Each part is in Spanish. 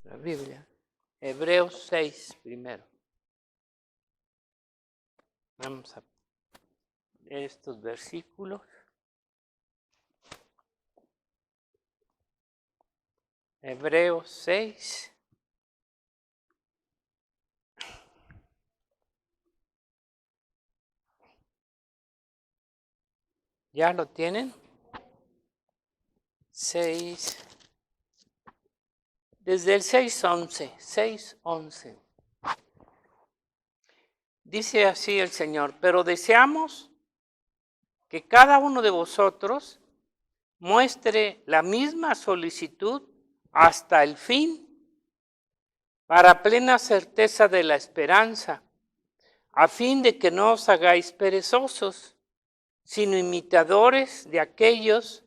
La Biblia. Hebreos 6 primero. Vamos a ver estos versículos. Hebreos 6. ¿Ya lo tienen? 6. Desde el 6:11. 6:11. Dice así el Señor: pero deseamos que cada uno de vosotros muestre la misma solicitud hasta el fin, para plena certeza de la esperanza, a fin de que no os hagáis perezosos, sino imitadores de aquellos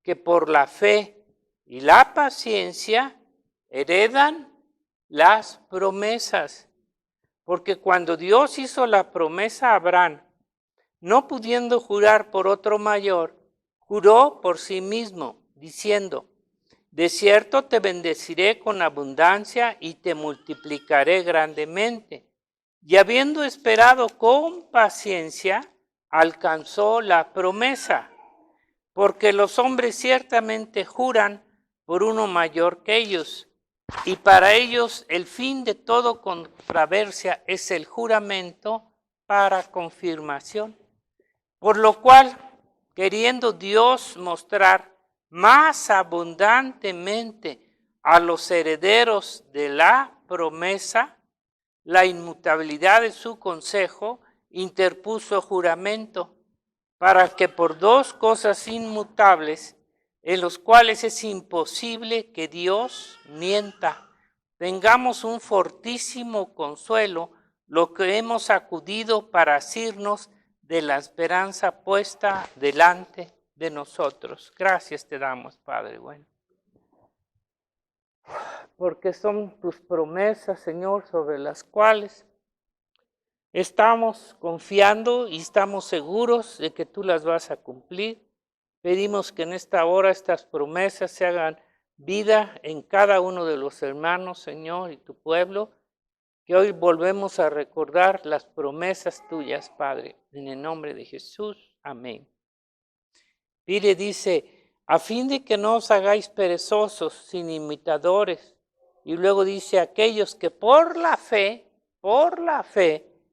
que por la fe y la paciencia heredan las promesas. Porque cuando Dios hizo la promesa a Abraham, no pudiendo jurar por otro mayor, juró por sí mismo, diciendo: de cierto te bendeciré con abundancia y te multiplicaré grandemente. Y habiendo esperado con paciencia, alcanzó la promesa. Porque los hombres ciertamente juran por uno mayor que ellos, y para ellos el fin de toda controversia es el juramento para confirmación. Por lo cual, queriendo Dios mostrar más abundantemente a los herederos de la promesa la inmutabilidad de su consejo, interpuso juramento, para que por dos cosas inmutables, en los cuales es imposible que Dios mienta, tengamos un fortísimo consuelo, lo que hemos acudido para asirnos de la esperanza puesta delante de nosotros. Gracias te damos, Padre bueno. Porque son tus promesas, Señor, sobre las cuales estamos confiando y estamos seguros de que tú las vas a cumplir. Pedimos que en esta hora estas promesas se hagan vida en cada uno de los hermanos, Señor, y tu pueblo, que hoy volvemos a recordar las promesas tuyas, Padre, en el nombre de Jesús. Amén. Pide, dice, a fin de que no os hagáis perezosos, sin imitadores. Y luego dice, aquellos que por la fe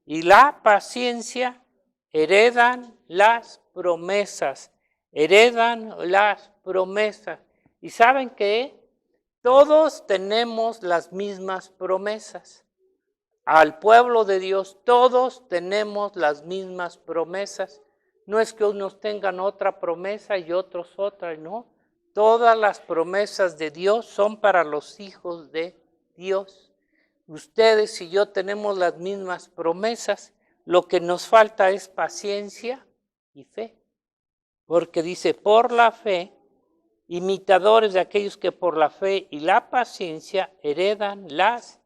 y la paciencia heredan las promesas. Heredan las promesas. ¿Y saben qué? Todos tenemos las mismas promesas. Al pueblo de Dios, todos tenemos las mismas promesas. No es que unos tengan otra promesa y otros otra, no. Todas las promesas de Dios son para los hijos de Dios. Ustedes y yo tenemos las mismas promesas. Lo que nos falta es paciencia y fe. Porque dice, por la fe, imitadores de aquellos que por la fe y la paciencia heredan las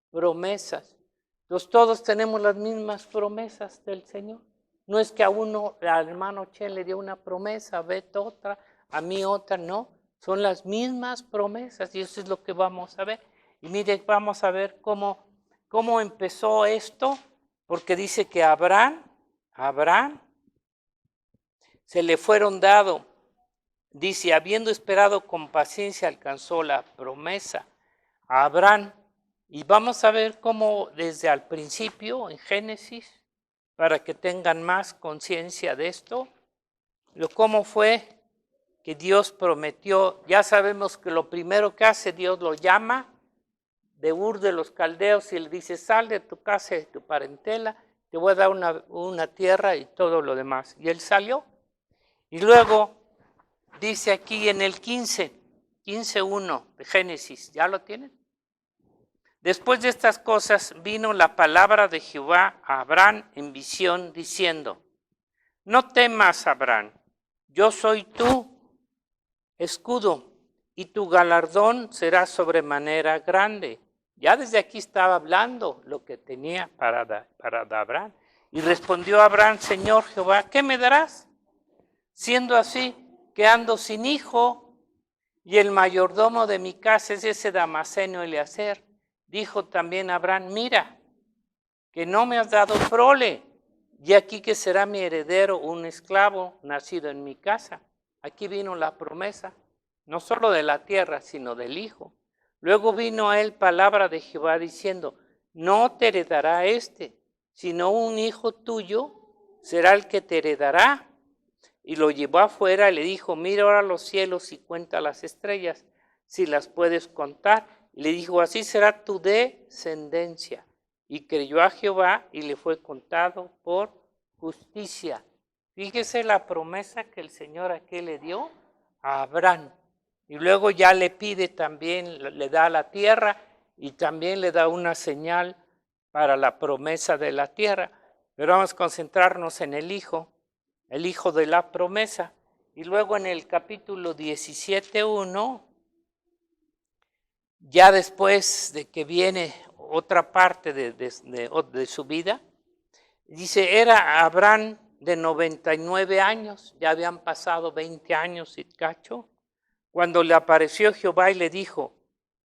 promesas. Entonces todos tenemos las mismas promesas del Señor. No es que a uno, al hermano Chen le dio una promesa, a Beto otra, a mí otra, no. Son las mismas promesas y eso es lo que vamos a ver. Y mire, vamos a ver cómo empezó esto, porque dice que a Abraham se le fueron dado, dice, habiendo esperado con paciencia alcanzó la promesa a Abraham. Y vamos a ver cómo desde al principio, en Génesis, para que tengan más conciencia de esto, cómo fue que Dios prometió. Ya sabemos que lo primero que hace, Dios lo llama de Ur de los Caldeos y le dice, sal de tu casa y de tu parentela, te voy a dar una tierra y todo lo demás. Y él salió. Y luego dice aquí en el 15:1 de Génesis, ¿ya lo tienen? Después de estas cosas vino la palabra de Jehová a Abraham en visión, diciendo, no temas, Abraham, yo soy tu escudo, y tu galardón será sobremanera grande. Ya desde aquí estaba hablando lo que tenía para Abraham. Y respondió Abraham, Señor Jehová, ¿qué me darás? Siendo así, que ando sin hijo, Y el mayordomo de mi casa es ese Damaseno Eliezer. Dijo también Abraham, mira, que no me has dado prole, y aquí que será mi heredero un esclavo nacido en mi casa. Aquí vino la promesa, no solo de la tierra, sino del hijo. Luego vino a él palabra de Jehová diciendo, no te heredará sino un hijo tuyo será el que te heredará. Y lo llevó afuera y le dijo, mira ahora los cielos y cuenta las estrellas, si las puedes contar. Y le dijo, así será tu descendencia. Y creyó a Jehová y le fue contado por justicia. Fíjese la promesa que el Señor aquí le dio a Abraham. Y luego ya le pide también, le da la tierra y también le da una señal para la promesa de la tierra. Pero vamos a concentrarnos en el hijo de la promesa. Y luego en el capítulo 17:1, ya después de que viene otra parte de su vida, dice, era Abraham de 99 años, ya habían pasado 20 años y cacho, cuando le apareció Jehová y le dijo,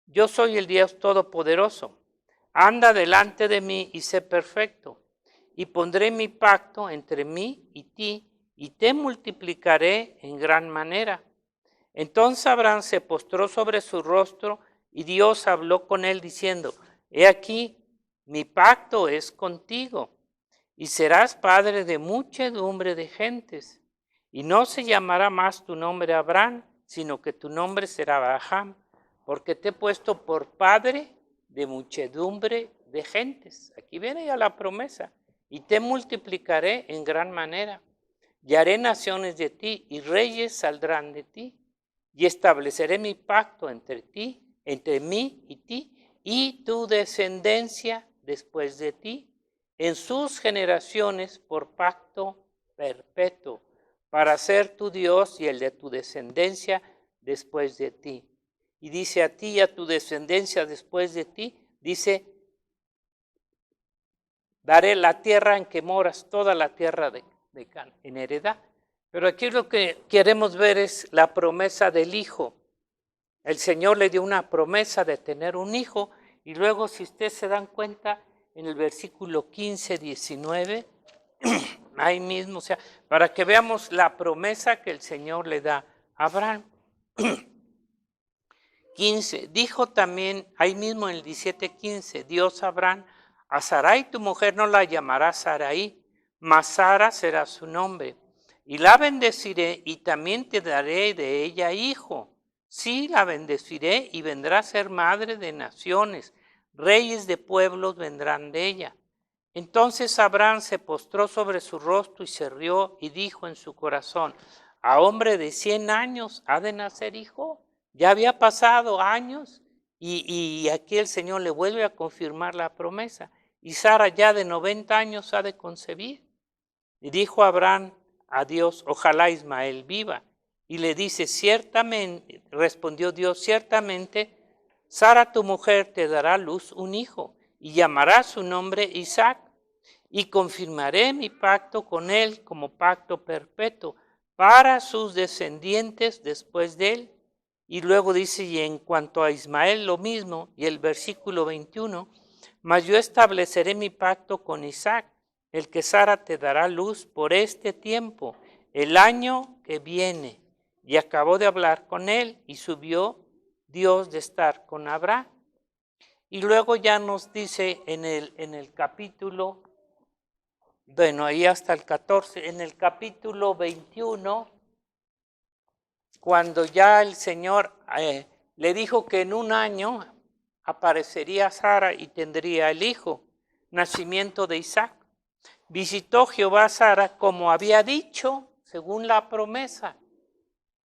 yo soy el Dios Todopoderoso, anda delante de mí y sé perfecto, y pondré mi pacto entre mí y ti, y te multiplicaré en gran manera. Entonces Abraham se postró sobre su rostro, y Dios habló con él diciendo, he aquí, mi pacto es contigo, y serás padre de muchedumbre de gentes, y no se llamará más tu nombre Abraham, sino que tu nombre será Abraham, porque te he puesto por padre de muchedumbre de gentes. Aquí viene ya la promesa, y te multiplicaré en gran manera, y haré naciones de ti, y reyes saldrán de ti, y estableceré mi pacto entre mí y ti, y tu descendencia después de ti, en sus generaciones por pacto perpetuo, para ser tu Dios y el de tu descendencia después de ti. Y dice a ti y a tu descendencia después de ti, dice, daré la tierra en que moras, toda la tierra de Canaán, en heredad. Pero aquí lo que queremos ver es la promesa del hijo. El Señor le dio una promesa de tener un hijo, y luego, si ustedes se dan cuenta, en el versículo 15, 19, ahí mismo, o sea, para que veamos la promesa que el Señor le da a Abraham. 15, dijo también, ahí mismo en el 17:15, Dios a Abraham, a Sarai tu mujer no la llamará Sarai, mas Sara será su nombre, y la bendeciré y también te daré de ella hijo. Sí, la bendeciré y vendrá a ser madre de naciones, reyes de pueblos vendrán de ella. Entonces Abraham se postró sobre su rostro y se rió y dijo en su corazón, ¿a hombre de 100 años ha de nacer hijo? Ya había pasado años y aquí el Señor le vuelve a confirmar la promesa. Y Sara ya de 90 años ha de concebir. Y dijo Abraham a Dios, ojalá Ismael viva. Y le dice, ciertamente, respondió Dios, ciertamente, Sara tu mujer te dará a luz un hijo y llamará su nombre Isaac. Y confirmaré mi pacto con él como pacto perpetuo para sus descendientes después de él. Y luego dice, y en cuanto a Ismael lo mismo, y el versículo 21, mas yo estableceré mi pacto con Isaac, el que Sara te dará luz por este tiempo, el año que viene. Y acabó de hablar con él y subió Dios de estar con Abraham. Y luego ya nos dice en el capítulo, bueno, ahí hasta el 14, en el capítulo 21, cuando ya el Señor le dijo que en un año aparecería Sara y tendría el hijo, nacimiento de Isaac. Visitó Jehová a Sara como había dicho, según la promesa.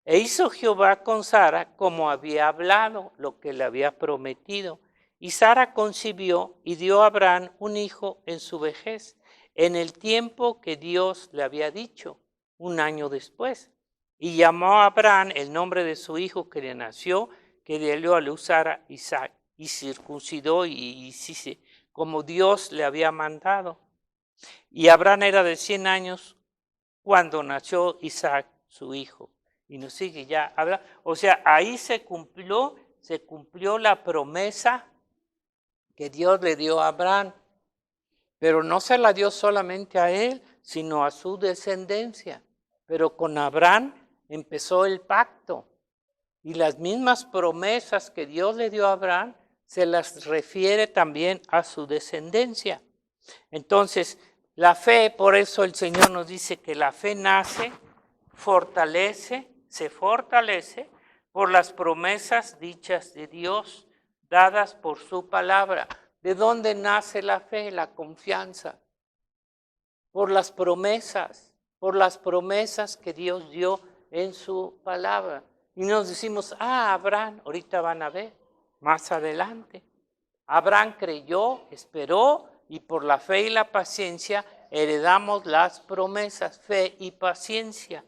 E hizo Jehová con Sara como había hablado, lo que le había prometido. Y Sara concibió y dio a Abraham un hijo en su vejez, en el tiempo que Dios le había dicho, un año después. Y llamó a Abraham el nombre de su hijo que le nació, que le dio a luz Sara, Isaac, y circuncidó y como Dios le había mandado. Y Abraham era de 100 años cuando nació Isaac, su hijo. Y nos sigue ya. O sea, ahí se cumplió la promesa que Dios le dio a Abraham. Pero no se la dio solamente a él, sino a su descendencia. Pero con Abraham empezó el pacto. Y las mismas promesas que Dios le dio a Abraham se las refiere también a su descendencia. Entonces, la fe, por eso el Señor nos dice que la fe se fortalece por las promesas dichas de Dios, dadas por su palabra. ¿De dónde nace la fe? La confianza. Por las promesas que Dios dio en su palabra. Y nos decimos, Abraham, ahorita van a ver, más adelante. Abraham creyó, esperó, y por la fe y la paciencia heredamos las promesas, fe y paciencia.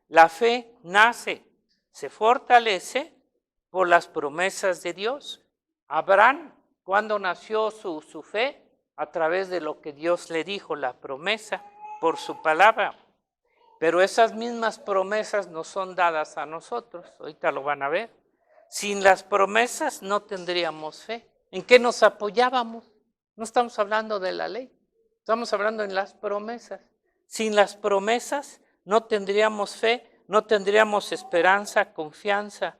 La fe nace, se fortalece por las promesas de Dios. Abraham, ¿cuándo nació su fe? A través de lo que Dios le dijo, la promesa, por su palabra. Pero esas mismas promesas no son dadas a nosotros, ahorita lo van a ver. Sin las promesas no tendríamos fe. ¿En qué nos apoyábamos? No estamos hablando de la ley, estamos hablando en las promesas. Sin las promesas no tendríamos fe, no tendríamos esperanza, confianza,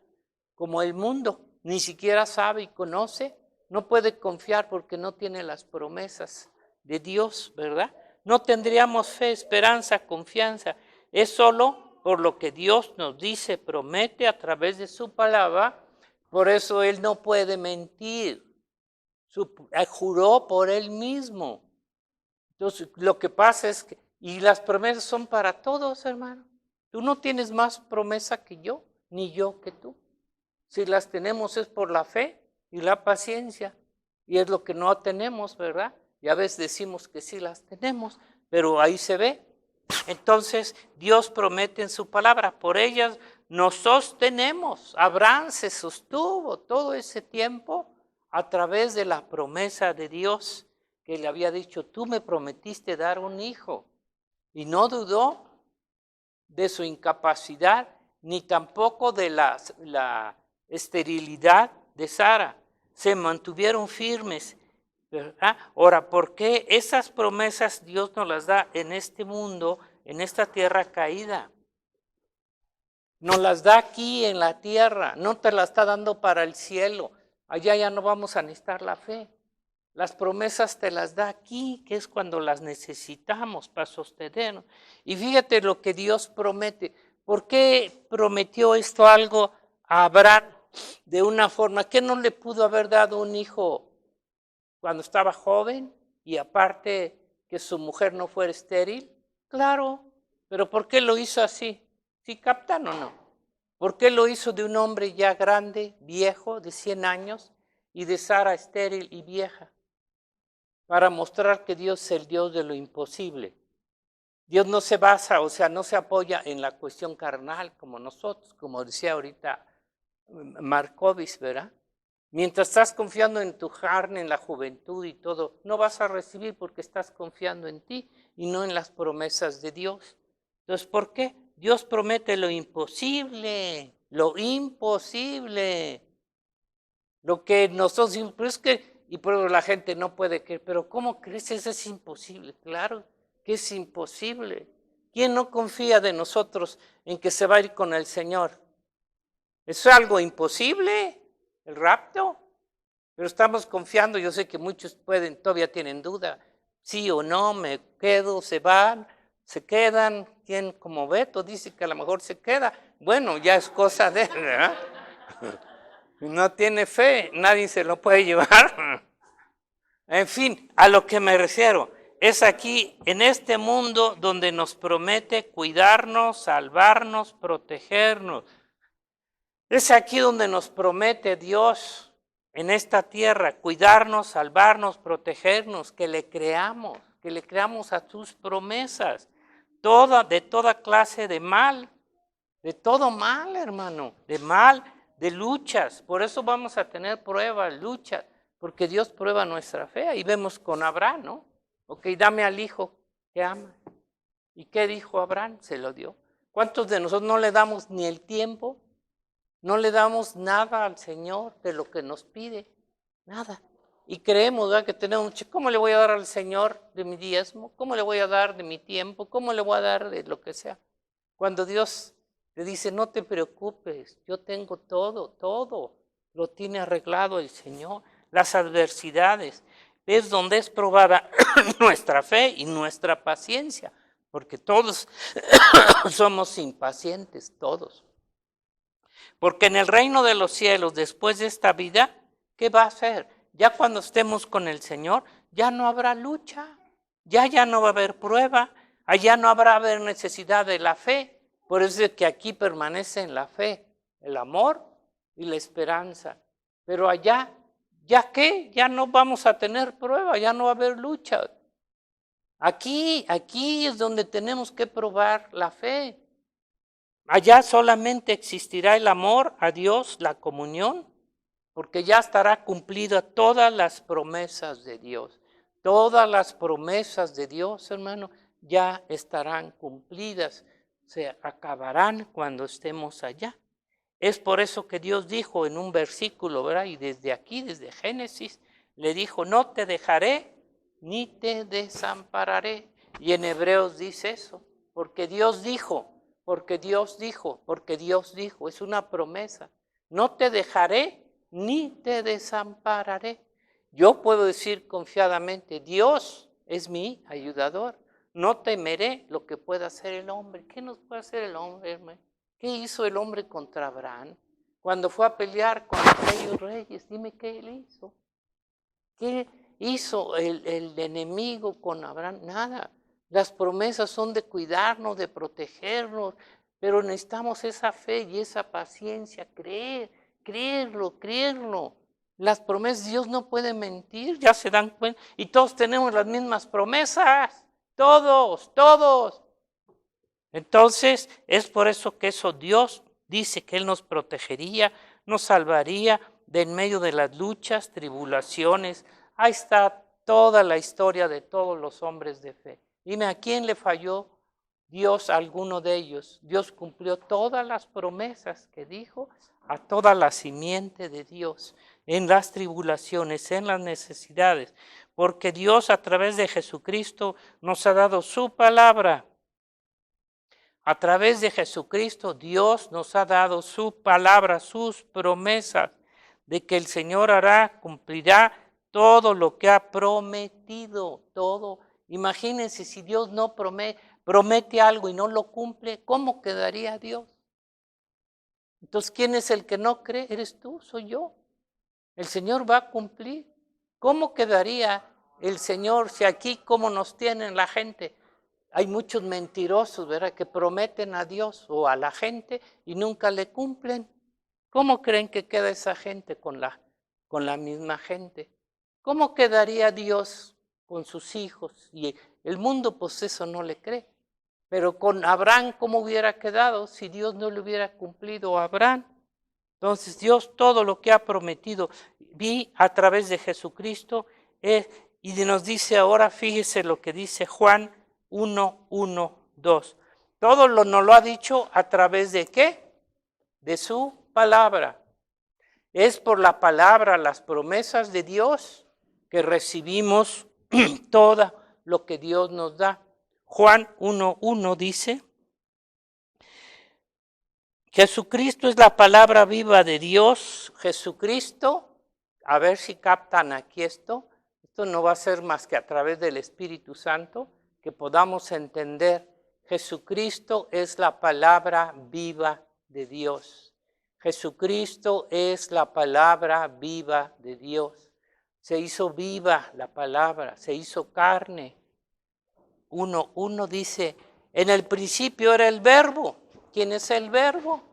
como el mundo ni siquiera sabe y conoce, no puede confiar porque no tiene las promesas de Dios, ¿verdad? No tendríamos fe, esperanza, confianza. Es solo por lo que Dios nos dice, promete a través de su palabra. Por eso Él no puede mentir. Juró por Él mismo. Entonces, lo que pasa es que, y las promesas son para todos, hermano. Tú no tienes más promesa que yo, ni yo que tú. Si las tenemos es por la fe y la paciencia. Y es lo que no tenemos, ¿verdad? Y a veces decimos que sí las tenemos, pero ahí se ve. Entonces, Dios promete en su palabra, por ellas nos sostenemos. Abraham se sostuvo todo ese tiempo a través de la promesa de Dios que le había dicho, tú me prometiste dar un hijo. Y no dudó de su incapacidad, ni tampoco de la esterilidad de Sara. Se mantuvieron firmes. ¿Verdad? Ahora, ¿por qué esas promesas Dios nos las da en este mundo, en esta tierra caída? Nos las da aquí en la tierra, no te las está dando para el cielo. Allá ya no vamos a necesitar la fe. Las promesas te las da aquí, que es cuando las necesitamos para sostenernos. Y fíjate lo que Dios promete. ¿Por qué prometió esto algo a Abraham de una forma que no le pudo haber dado un hijo cuando estaba joven y aparte que su mujer no fuera estéril? Claro, pero ¿por qué lo hizo así? ¿Sí captan o no? ¿Por qué lo hizo de un hombre ya grande, viejo, de 100 años, y de Sara estéril y vieja? Para mostrar que Dios es el Dios de lo imposible. Dios no se basa, o sea, no se apoya en la cuestión carnal como nosotros, como decía ahorita Markovich, ¿verdad? Mientras estás confiando en tu carne, en la juventud y todo, no vas a recibir porque estás confiando en ti y no en las promesas de Dios. Entonces, ¿por qué? Dios promete lo imposible, lo imposible. Lo que nosotros, pero es que, y por eso la gente no puede creer, pero ¿cómo crees? Eso es imposible. Claro que es imposible. ¿Quién no confía de nosotros en que se va a ir con el Señor? ¿Es algo imposible? ¿El rapto? Pero estamos confiando, yo sé que muchos todavía tienen duda, sí o no, me quedo, se van, se quedan, ¿quién como Beto dice que a lo mejor se queda? Bueno, ya es cosa de él, ¿verdad? No tiene fe, nadie se lo puede llevar. En fin, a lo que me refiero, es aquí, en este mundo donde nos promete cuidarnos, salvarnos, protegernos. Es aquí donde nos promete Dios, en esta tierra, cuidarnos, salvarnos, protegernos, que le creamos a sus promesas, de toda clase de mal, de todo mal, hermano, de mal, de luchas. Por eso vamos a tener pruebas, luchas, porque Dios prueba nuestra fe. Ahí vemos con Abraham, ¿no? Ok, dame al hijo que ama. ¿Y qué dijo Abraham? Se lo dio. ¿Cuántos de nosotros no le damos ni el tiempo? No le damos nada al Señor de lo que nos pide, nada. Y creemos, ¿verdad?, que tenemos, ¿cómo le voy a dar al Señor de mi diezmo? ¿Cómo le voy a dar de mi tiempo? ¿Cómo le voy a dar de lo que sea? Cuando Dios le dice, no te preocupes, yo tengo todo lo tiene arreglado el Señor. Las adversidades es donde es probada nuestra fe y nuestra paciencia, porque todos somos impacientes, todos. Porque en el reino de los cielos, después de esta vida, ¿qué va a hacer? Ya cuando estemos con el Señor, ya no habrá lucha, ya no va a haber prueba, allá no habrá necesidad de la fe. Por eso es que aquí permanecen la fe, el amor y la esperanza. Pero allá, ¿ya qué? Ya no vamos a tener prueba, ya no va a haber lucha. Aquí es donde tenemos que probar la fe. Allá solamente existirá el amor a Dios, la comunión, porque ya estará cumplida todas las promesas de Dios. Todas las promesas de Dios, hermano, ya estarán cumplidas, se acabarán cuando estemos allá. Es por eso que Dios dijo en un versículo, ¿verdad? Y desde aquí, desde Génesis, le dijo, no te dejaré ni te desampararé. Y en Hebreos dice eso, porque Dios dijo, es una promesa. No te dejaré ni te desampararé. Yo puedo decir confiadamente, Dios es mi ayudador. No temeré lo que pueda hacer el hombre. ¿Qué nos puede hacer el hombre, hermano? ¿Qué hizo el hombre contra Abraham? Cuando fue a pelear con aquellos reyes, dime qué él hizo. ¿Qué hizo el enemigo con Abraham? Nada. Las promesas son de cuidarnos, de protegernos, pero necesitamos esa fe y esa paciencia, creerlo. Las promesas, Dios no puede mentir, ya se dan cuenta, y todos tenemos las mismas promesas, todos. Entonces, es por eso que Dios dice que Él nos protegería, nos salvaría de en medio de las luchas, tribulaciones. Ahí está toda la historia de todos los hombres de fe. Dime, ¿a quién le falló Dios a alguno de ellos? Dios cumplió todas las promesas que dijo a toda la simiente de Dios, en las tribulaciones, en las necesidades, porque Dios a través de Jesucristo nos ha dado su palabra. A través de Jesucristo, Dios nos ha dado su palabra, sus promesas, de que el Señor cumplirá todo lo que ha prometido, todo. Imagínense si Dios no promete algo y no lo cumple, ¿cómo quedaría Dios? Entonces, ¿quién es el que no cree? ¿Eres tú? ¿Soy yo? El Señor va a cumplir. ¿Cómo quedaría el Señor si aquí, cómo nos tienen la gente? Hay muchos mentirosos, ¿verdad?, que prometen a Dios o a la gente y nunca le cumplen. ¿Cómo creen que queda esa gente con la misma gente? ¿Cómo quedaría Dios con sus hijos? Y el mundo, pues eso no le cree. Pero con Abraham, ¿cómo hubiera quedado si Dios no le hubiera cumplido a Abraham? Entonces Dios todo lo que ha prometido, vi a través de Jesucristo, y nos dice ahora, fíjese lo que dice Juan 1:1-2. Todo nos lo ha dicho a través de ¿qué? De su palabra. Es por la palabra, las promesas de Dios, que recibimos todo lo que Dios nos da. Juan 1:1 dice, Jesucristo es la palabra viva de Dios. Jesucristo, a ver si captan aquí esto no va a ser más que a través del Espíritu Santo, que podamos entender, Jesucristo es la palabra viva de Dios. Jesucristo es la palabra viva de Dios. Se hizo viva la palabra, se hizo carne. Uno dice, en el principio era el Verbo. ¿Quién es el Verbo?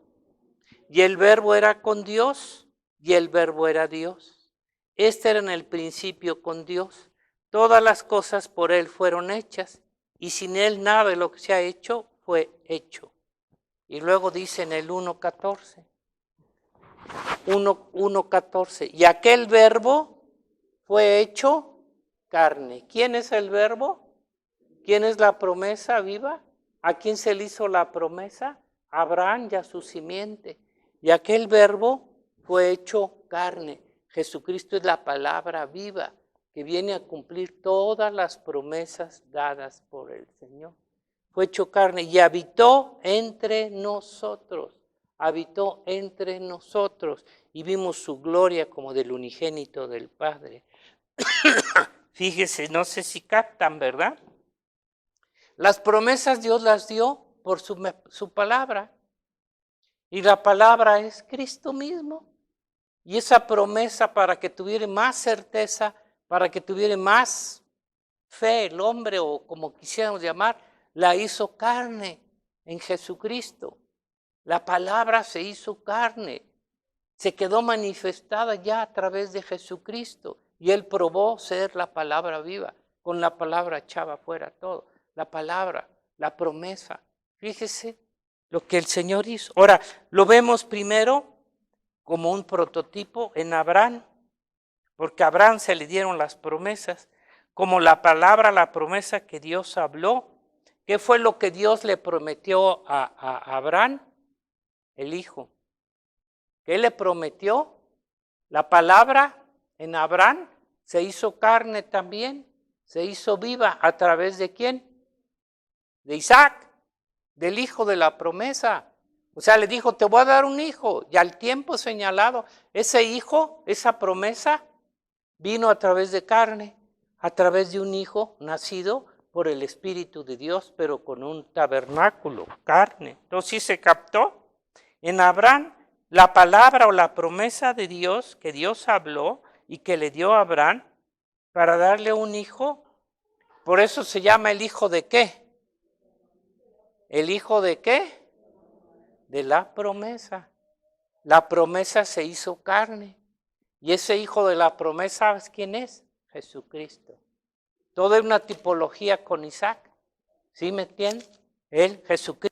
Y el Verbo era con Dios, y el Verbo era Dios. Este era en el principio con Dios. Todas las cosas por Él fueron hechas, y sin Él nada de lo que se ha hecho fue hecho. Y luego dice en el 1:14, 1:14, y aquel Verbo fue hecho carne. ¿Quién es el Verbo? ¿Quién es la promesa viva? ¿A quién se le hizo la promesa? A Abraham y a su simiente. Y aquel verbo fue hecho carne. Jesucristo es la palabra viva que viene a cumplir todas las promesas dadas por el Señor. Fue hecho carne y habitó entre nosotros. Habitó entre nosotros y vimos su gloria como del unigénito del Padre. Fíjese, no sé si captan, ¿verdad? Las promesas Dios las dio por su palabra. Y la palabra es Cristo mismo. Y esa promesa, para que tuviera más certeza, para que tuviera más fe el hombre, o como quisiéramos llamar, la hizo carne en Jesucristo. La palabra se hizo carne, se quedó manifestada ya a través de Jesucristo. Y Él probó ser la palabra viva. Con la palabra echaba fuera todo. La palabra, la promesa. Fíjese lo que el Señor hizo. Ahora, lo vemos primero como un prototipo en Abraham, porque a Abraham se le dieron las promesas, como la palabra, la promesa que Dios habló. ¿Qué fue lo que Dios le prometió a Abraham? El hijo. ¿Qué le prometió? La palabra en Abraham se hizo carne también, se hizo viva. ¿A través de quién? De Isaac, del hijo de la promesa. O sea, le dijo, te voy a dar un hijo. Y al tiempo señalado, ese hijo, esa promesa, vino a través de carne, a través de un hijo nacido por el Espíritu de Dios, pero con un tabernáculo, carne. Entonces, ¿sí se captó? En Abraham, la palabra o la promesa de Dios que Dios habló y que le dio a Abraham para darle un hijo, por eso se llama el hijo de ¿qué? ¿El hijo de qué? De la promesa. La promesa se hizo carne. Y ese hijo de la promesa, ¿sabes quién es? Jesucristo. Todo es una tipología con Isaac. ¿Sí me entienden? Él, Jesucristo.